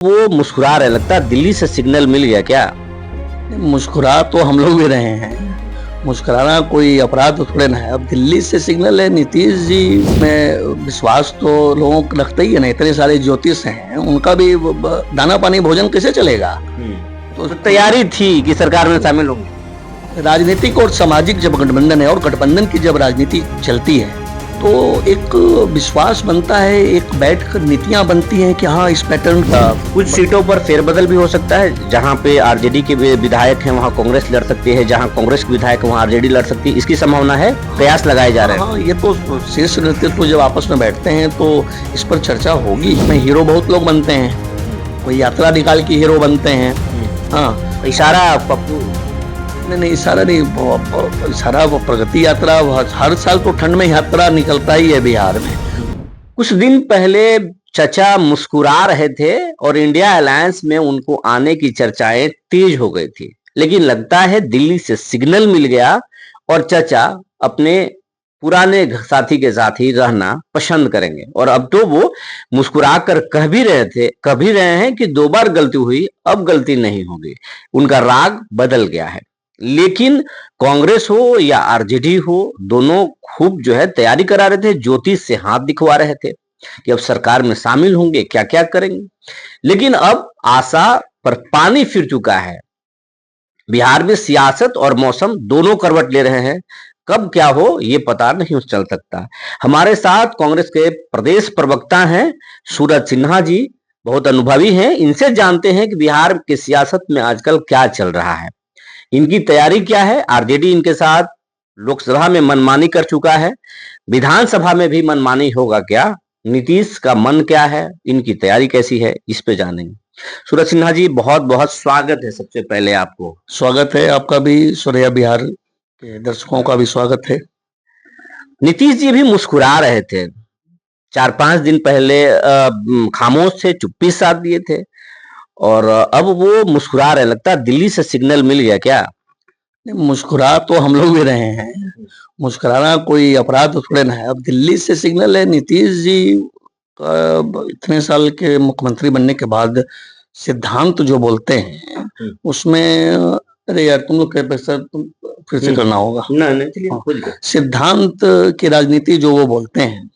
वो मुस्कुरा रहे, लगता है दिल्ली से सिग्नल मिल गया क्या? मुस्कुरा तो हम लोग भी रहे हैं। मुस्कुराना कोई अपराध तो थोड़े ना है। अब दिल्ली से सिग्नल है, नीतीश जी में विश्वास तो लोगों को लगता ही है ना। इतने सारे ज्योतिष हैं, उनका भी दाना पानी भोजन कैसे चलेगा? तो तैयारी थी कि सरकार में शामिल होंगे। राजनीतिक और सामाजिक जब गठबंधन है और गठबंधन की जब राजनीति चलती है तो एक विश्वास बनता है, एक बैठकर नीतियां बनती हैं कि हाँ इस पैटर्न का। कुछ सीटों पर फेरबदल भी हो सकता है, जहां पे आरजेडी के विधायक हैं वहां कांग्रेस लड़ सकती है, जहां कांग्रेस के विधायक वहां आरजेडी लड़ सकती है। इसकी संभावना है, प्रयास लगाए जा रहे हैं। हाँ, ये तो शीर्ष नेतृत्व जब आपस में बैठते हैं तो इस पर चर्चा होगी। इसमें हीरो बहुत लोग बनते हैं, कोई यात्रा निकाल के हीरो बनते हैं। हाँ, इशारा पप्पू नहीं, इशारा नहीं, इशारा प्रगति यात्रा हर साल तो ठंड में यात्रा निकलता ही है बिहार में। कुछ दिन पहले चचा मुस्कुरा रहे थे और इंडिया अलायंस में उनको आने की चर्चाएं तेज हो गई थी, लेकिन लगता है दिल्ली से सिग्नल मिल गया और चचा अपने पुराने साथी के साथ ही रहना पसंद करेंगे। और अब तो वो मुस्कुरा कर कह भी रहे हैं कि 2 बार गलती हुई, अब गलती नहीं होगी। उनका राग बदल गया है। लेकिन कांग्रेस हो या आरजेडी हो, दोनों खूब जो है तैयारी करा रहे थे, ज्योतिष से हाथ दिखवा रहे थे कि अब सरकार में शामिल होंगे, क्या क्या करेंगे। लेकिन अब आशा पर पानी फिर चुका है। बिहार में सियासत और मौसम दोनों करवट ले रहे हैं। कब क्या हो ये पता नहीं चल सकता। हमारे साथ कांग्रेस के प्रदेश प्रवक्ता हैं सूरज सिन्हा जी, बहुत अनुभवी हैं। इनसे जानते हैं कि बिहार के सियासत में आजकल क्या चल रहा है, इनकी तैयारी क्या है। आरजेडी इनके साथ लोकसभा में मनमानी कर चुका है, विधानसभा में भी मनमानी होगा क्या? नीतीश का मन क्या है, इनकी तैयारी कैसी है, इस पे जानेंगे। सूरज सिन्हा जी, बहुत बहुत स्वागत है। सबसे पहले आपको स्वागत है, आपका भी, सूर्या बिहार के दर्शकों का भी स्वागत है। नीतीश जी भी मुस्कुरा रहे थे, 4-5 दिन पहले खामोश थे, चुप्पी साध दिए थे, और अब वो मुस्कुरा रहे, लगता है दिल्ली से सिग्नल मिल गया क्या? मुस्कुरा तो हम लोग भी रहे हैं। मुस्कुराना कोई अपराध तो थोड़े ना है। अब दिल्ली से सिग्नल है, नीतीश जी का इतने साल के मुख्यमंत्री बनने के बाद सिद्धांत जो बोलते हैं उसमें, अरे यार तुम लोग के सर तुम फिर से करना होगा। नहीं, सिद्धांत की राजनीति जो वो बोलते हैं,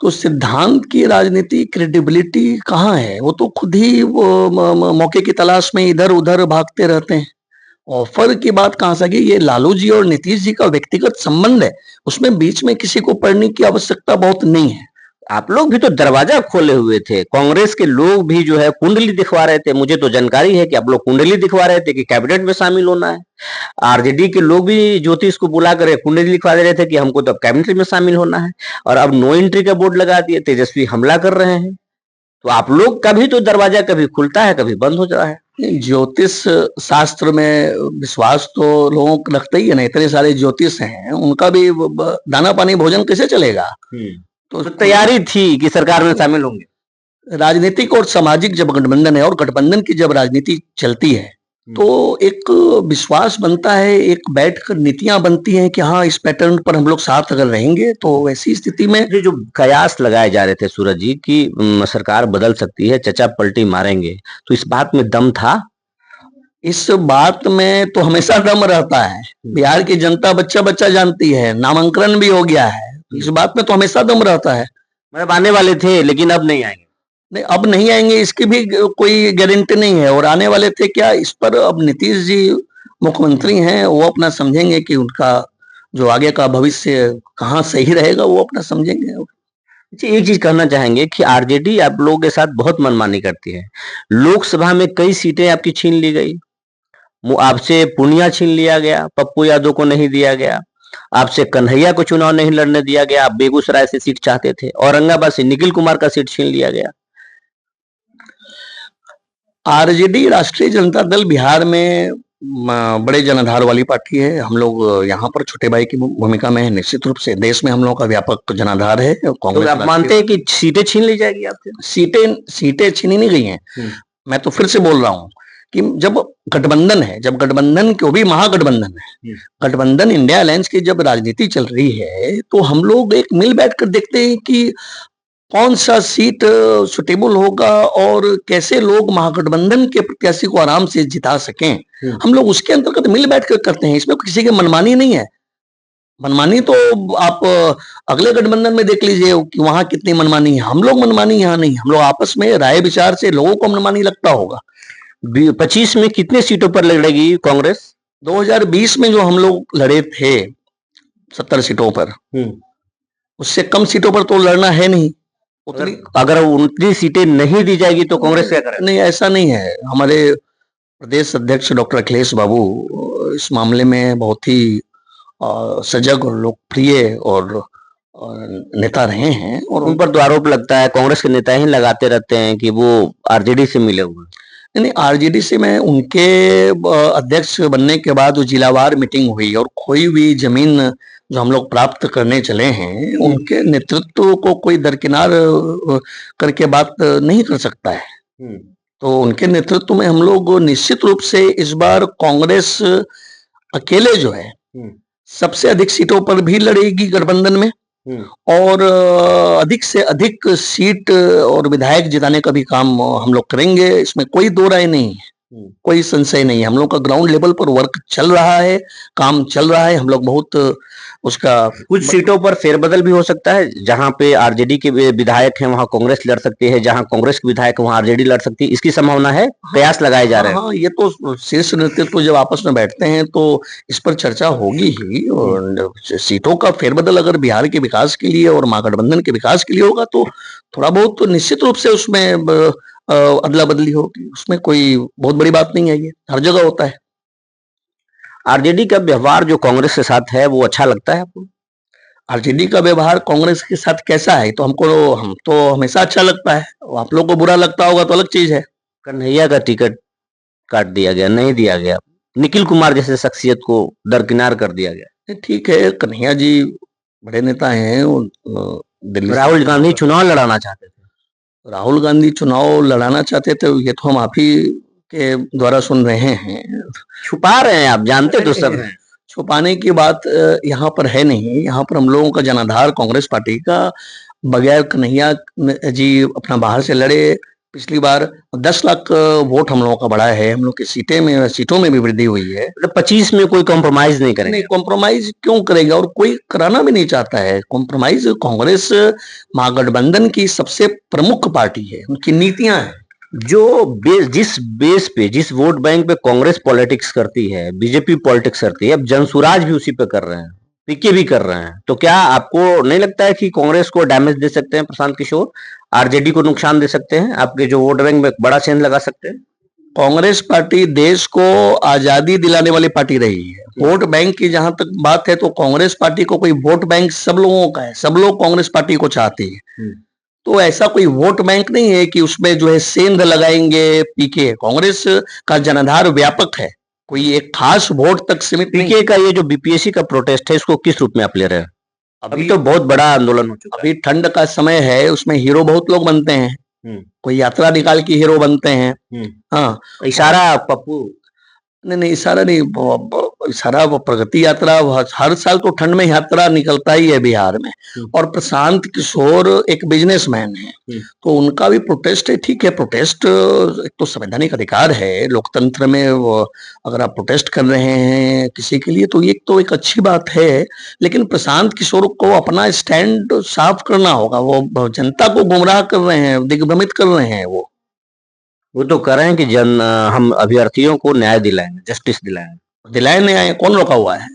तो सिद्धांत की राजनीति क्रेडिबिलिटी कहाँ है? वो तो खुद ही वो मौके की तलाश में इधर उधर भागते रहते हैं। ऑफर की बात कहां से आ गई? ये लालू जी और नीतीश जी का व्यक्तिगत संबंध है, उसमें बीच में किसी को पढ़ने की आवश्यकता बहुत नहीं है। आप लोग भी तो दरवाजा खोले हुए थे, कांग्रेस के लोग भी जो है कुंडली दिखवा रहे थे। मुझे तो जानकारी है कि आप लोग कुंडली दिखवा रहे थे कि कैबिनेट में शामिल होना है। आरजेडी के लोग भी ज्योतिष को बुला कर कुंडली दिखवा दे रहे थे कि हमको तो अब कैबिनेट में शामिल होना है, और अब नो एंट्री का बोर्ड लगा दिए, तेजस्वी हमला कर रहे हैं। तो आप लोग का भी तो दरवाजा कभी खुलता है, कभी बंद हो जाता है। ज्योतिष शास्त्र में विश्वास तो लोगों को लगता ही है ना। इतने सारे ज्योतिष हैं, उनका भी दाना पानी भोजन कैसे चलेगा? तो तैयारी थी कि सरकार में शामिल होंगे। राजनीतिक और सामाजिक जब गठबंधन है और गठबंधन की जब राजनीति चलती है तो एक विश्वास बनता है, एक बैठकर नीतियां बनती हैं कि हाँ इस पैटर्न पर हम लोग साथ अगर रहेंगे तो ऐसी स्थिति में। जो कयास लगाए जा रहे थे सूरज जी की सरकार बदल सकती है, चचा पलटी मारेंगे, तो इस बात में दम था? इस बात में तो हमेशा दम रहता है। बिहार की जनता बच्चा बच्चा जानती है, नामांकन भी हो गया है, इस बात में तो हमेशा दम रहता है। मतलब आने वाले थे लेकिन अब नहीं आएंगे। नहीं, अब नहीं आएंगे इसकी भी कोई गारंटी नहीं है। और आने वाले थे क्या, इस पर अब नीतीश जी मुख्यमंत्री हैं, वो अपना समझेंगे कि उनका जो आगे का भविष्य कहाँ सही रहेगा, वो अपना समझेंगे। एक चीज कहना चाहेंगे कि आरजेडी आप लोगों के साथ बहुत मनमानी करती है। लोकसभा में कई सीटें आपकी छीन ली गई, आपसे पूर्णिया छीन लिया गया, पप्पू यादव को नहीं दिया गया, आपसे कन्हैया को चुनाव नहीं लड़ने दिया गया, आप बेगूसराय से सीट चाहते थे, औरंगाबाद से निखिल कुमार का सीट छीन लिया गया। आरजेडी राष्ट्रीय जनता दल बिहार में बड़े जनाधार वाली पार्टी है। हम लोग यहाँ पर छोटे भाई की भूमिका में है। निश्चित रूप से देश में हम लोग का व्यापक जनाधार है। तो आप मानते हैं कि सीटें छीन ली जाएगी आपसे? सीटें छीनी नहीं गई हैं। मैं तो फिर से बोल रहा हूँ कि जब गठबंधन है, जब गठबंधन को भी महागठबंधन है, गठबंधन इंडिया अलायंस की जब राजनीति चल रही है तो हम लोग एक मिल बैठ कर देखते हैं कि कौन सा सीट सुटेबल होगा और कैसे लोग महागठबंधन के प्रत्याशी को आराम से जिता सकें, हम लोग उसके अंतर्गत मिल बैठ कर करते हैं। इसमें किसी की मनमानी नहीं है। मनमानी तो आप अगले गठबंधन में देख लीजिए कि वहां कितनी मनमानी है। हम लोग मनमानी यहाँ नहीं, हम लोग आपस में राय विचार से लोगों को मनमानी लगता होगा। 25 में कितने सीटों पर लड़ेगी कांग्रेस? 2020 में जो हम लोग लड़े थे 70 सीटों पर, उससे कम सीटों पर तो लड़ना है नहीं। अगर 29 सीटें नहीं दी जाएगी तो कांग्रेस क्या करेगा? नहीं, ऐसा नहीं है। हमारे प्रदेश अध्यक्ष डॉक्टर अखिलेश बाबू इस मामले में बहुत ही सजग और लोकप्रिय और नेता रहे हैं, और उन पर तो आरोप लगता है, कांग्रेस के नेता ही लगाते रहते हैं कि वो आरजेडी से मिले हुए। नहीं, आरजेडी से में उनके अध्यक्ष बनने के बाद जिलावार मीटिंग हुई और खोई हुई जमीन जो हम लोग प्राप्त करने चले हैं, उनके नेतृत्व को कोई दरकिनार करके बात नहीं कर सकता है। तो उनके नेतृत्व में हम लोग निश्चित रूप से इस बार कांग्रेस अकेले जो है सबसे अधिक सीटों पर भी लड़ेगी गठबंधन में, और अधिक से अधिक सीट और विधायक जिताने का भी काम हम लोग करेंगे। इसमें कोई दो राय नहीं है, कोई संशय नहीं है। हम लोग का ग्राउंड लेवल पर वर्क चल रहा है, काम चल रहा है। हम लोग बहुत उसका, कुछ सीटों पर फेरबदल भी हो सकता है। जहां पे आरजेडी के विधायक हैं वहां कांग्रेस लड़ सकती है, जहां कांग्रेस के विधायक वहां आरजेडी लड़ सकती है। इसकी संभावना है, कयास लगाए जा रहे हैं। हाँ, ये तो शीर्ष नेतृत्व जब आपस में बैठते हैं तो इस पर चर्चा होगी ही। और सीटों का फेरबदल अगर बिहार के विकास के लिए और महागठबंधन के विकास के लिए होगा तो थोड़ा बहुत तो निश्चित रूप से उसमें अदला बदली होगी। उसमें कोई बहुत बड़ी बात नहीं है, ये हर जगह होता है। आरजेडी का व्यवहार जो कांग्रेस के साथ है वो अच्छा लगता है आपको? आरजेडी का व्यवहार कांग्रेस के साथ कैसा है तो हम तो हमेशा अच्छा लगता है। आप लोग को बुरा लगता होगा तो अलग चीज है। कन्हैया का टिकट काट दिया गया, नहीं दिया गया। निखिल कुमार जैसे शख्सियत को दरकिनार कर दिया गया। ठीक है, कन्हैया जी बड़े नेता हैं। दिल्ली राहुल गांधी चुनाव लड़ाना चाहते थे। राहुल गांधी चुनाव लड़ाना चाहते थे, ये तो हम आप ही के द्वारा सुन रहे हैं। छुपा रहे हैं आप, जानते तो सब हैं। छुपाने की बात यहाँ पर है नहीं। यहाँ पर हम लोगों का जनाधार कांग्रेस पार्टी का, बगैर कन्हैया जी अपना बाहर से लड़े पिछली बार 10 लाख वोट हम लोगों का बढ़ा है। हम लोग की सीटों में भी वृद्धि हुई है। 25 में कोई कॉम्प्रोमाइज नहीं करेंगे। नहीं, कॉम्प्रोमाइज क्यों करेगा, और कोई कराना भी नहीं चाहता है कॉम्प्रोमाइज। कांग्रेस महागठबंधन की सबसे प्रमुख पार्टी है, उनकी नीतियां हैं। जिस बेस पे, जिस वोट बैंक पे कांग्रेस पॉलिटिक्स करती है, बीजेपी पॉलिटिक्स करती है, अब जनसुराज भी उसी पे कर रहे हैं, पीके भी कर रहे हैं। तो क्या आपको नहीं लगता है कि कांग्रेस को डैमेज दे सकते हैं प्रशांत किशोर, आरजेडी को नुकसान दे सकते हैं, आपके जो वोट बैंक में बड़ा चेंज लगा सकते हैं? कांग्रेस पार्टी देश को आजादी दिलाने वाली पार्टी रही है। वोट बैंक की जहां तक बात है तो कांग्रेस पार्टी को कोई वोट बैंक सब लोगों का है, सब लोग कांग्रेस पार्टी को चाहते हैं। तो ऐसा कोई वोट बैंक नहीं है कि उसमें जो है सेंध लगाएंगे पीके। कांग्रेस का जनाधार व्यापक है, कोई एक खास वोट तक सीमित नहीं। पीके का ये जो बीपीएससी का प्रोटेस्ट है, इसको किस रूप में आप ले रहे हैं? अभी तो बहुत बड़ा आंदोलन हो चुका है। अभी ठंड का समय है, उसमें हीरो बहुत लोग बनते हैं। कोई यात्रा निकाल के हीरो बनते हैं। हाँ, इशारा पप्पू, नहीं, इशारा नहीं, इशारा प्रगति यात्रा हर साल तो ठंड में यात्रा निकलता ही है बिहार में। और प्रशांत किशोर एक बिजनेसमैन है, तो उनका भी प्रोटेस्ट है। ठीक है, प्रोटेस्ट एक तो संवैधानिक अधिकार है लोकतंत्र में। अगर आप प्रोटेस्ट कर रहे हैं किसी के लिए तो ये तो एक अच्छी बात है, लेकिन प्रशांत किशोर को अपना स्टैंड साफ करना होगा। वो जनता को गुमराह कर रहे हैं, दिग्भ्रमित कर रहे हैं। वो तो कह रहे हैं कि हम अभ्यर्थियों को न्याय दिलाएंगे, जस्टिस दिलाएंगे। दिलाए नहीं आए, कौन रोका हुआ है?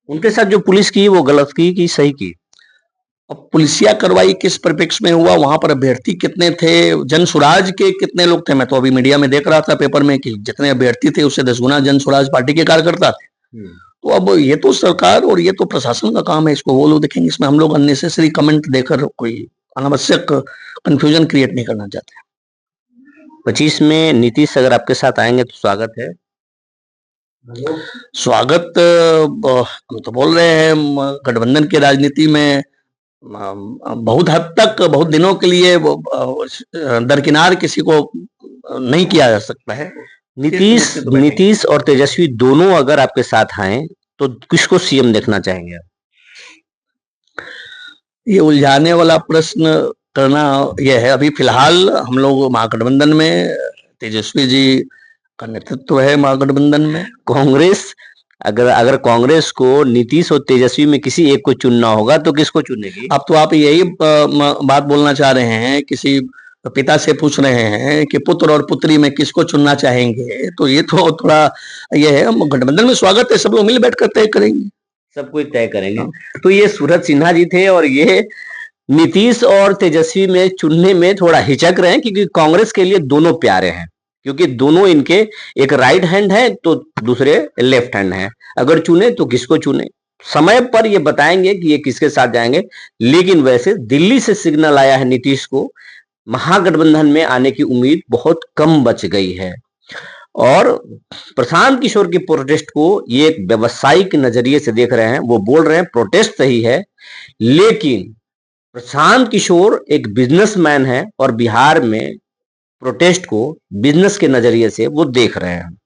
उनके साथ जो पुलिस की वो गलत की कि सही की? अब पुलिसिया कार्रवाई किस परिप्रेक्ष्य में हुआ, वहां पर अभ्यर्थी कितने थे, जनसुराज के कितने लोग थे? मैं तो अभी मीडिया में देख रहा था पेपर में कि जितने अभ्यर्थी थे उससे 10 गुना जनसुराज पार्टी के कार्यकर्ता थे। तो अब ये तो सरकार और ये तो प्रशासन का काम है, इसको वो लोग देखेंगे। इसमें हम लोग अननेसेसरी कमेंट देकर कोई अनावश्यक कंफ्यूजन क्रिएट नहीं करना चाहते। 25 में नीतीश अगर आपके साथ आएंगे तो स्वागत है। स्वागत हम तो बोल रहे हैं, गठबंधन की राजनीति में बहुत हद तक, बहुत दिनों के लिए दरकिनार किसी को नहीं किया जा सकता है। नीतीश और तेजस्वी दोनों अगर आपके साथ आए तो किसको सीएम देखना चाहेंगे? ये उलझाने वाला प्रश्न करना यह है, अभी फिलहाल हम लोग महागठबंधन में तेजस्वी जी का नेतृत्व है महागठबंधन में। कांग्रेस, अगर अगर कांग्रेस को नीतीश और तेजस्वी में किसी एक को चुनना होगा तो किसको चुनेगी? अब तो आप यही बात बोलना चाह रहे हैं, किसी पिता से पूछ रहे हैं कि पुत्र और पुत्री में किसको चुनना चाहेंगे, तो ये तो थोड़ा ये है, गठबंधन में स्वागत है, सब लोग मिल बैठ कर तय करेंगे, सब कुछ तय करेंगे। तो ये सूरज सिन्हा जी थे और ये नीतीश और तेजस्वी में चुनने में थोड़ा हिचक रहे हैं, क्योंकि कांग्रेस के लिए दोनों प्यारे हैं, क्योंकि दोनों इनके एक राइट हैंड है तो दूसरे लेफ्ट हैंड है। अगर चुने तो किसको चुने, समय पर ये बताएंगे कि ये किसके साथ जाएंगे। लेकिन वैसे दिल्ली से सिग्नल आया है नीतीश को, महागठबंधन में आने की उम्मीद बहुत कम बच गई है। और प्रशांत किशोर की प्रोटेस्ट को ये एक व्यवसायिक नजरिए से देख रहे हैं। वो बोल रहे हैं प्रोटेस्ट सही है, लेकिन प्रशांत किशोर एक बिजनेसमैन है और बिहार में प्रोटेस्ट को बिजनेस के नजरिए से वो देख रहे हैं।